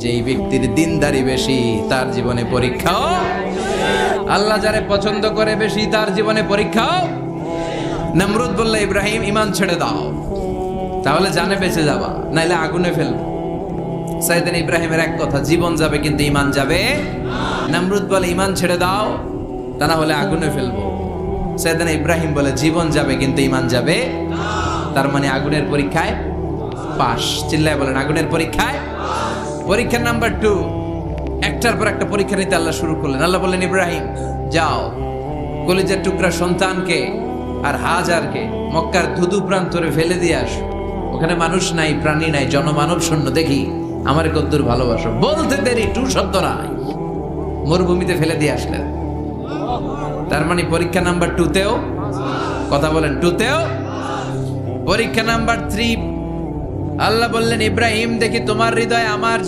যেই ব্যক্তির দিনদারি বেশি তার জীবনে পরীক্ষাও, আল্লাহ যারে পছন্দ করে বেশি তার জীবনে পরীক্ষাও। নমরুদ বলল, ইব্রাহিম ঈমান ছেড়ে দাও, তাহলে জানে বেঁচে যাবা, নাইলে আগুনে ফেলবো। সাইয়েদনা ইব্রাহিমের এক কথা, জীবন যাবে কিন্তু ঈমান যাবে। নমরুদ বলে, ঈমান ছেড়ে দাও, তা না হলে আগুনে ফেলবো। সাইয়েদনা ইব্রাহিম বলে, জীবন যাবে কিন্তু ঈমান যাবে। তার মানে আগুনের পরীক্ষায় পাস। চিল্লায় বলেন, আগুনের পরীক্ষায়। পরীক্ষা নাম্বার 2, একটার পর একটা পরীক্ষা নিতে আল্লাহ শুরু করলেন। আল্লাহ বললেন, ইব্রাহিম যাও, কলিজার টুকরা সন্তানকে আর হাজারকে মক্কার ধুধু প্রান্তরে ফেলে দিয়ে আস। ওখানে মানুষ নাই, প্রাণী নাই, জনমানব শূন্য, দেখি আমার কদ্দুর ভালোবাসো। বলতে দেরি, টু শব্দ নাই, মরুভূমিতে ফেলে দিয়ে আসলেন। তার মানে পরীক্ষা নাম্বার 2তেও, কথা বলেন, 2তেও। পরীক্ষা নাম্বার 3, আল্লাহ বললেন, ইব্রাহিম দেখি তোমার হৃদয় আমার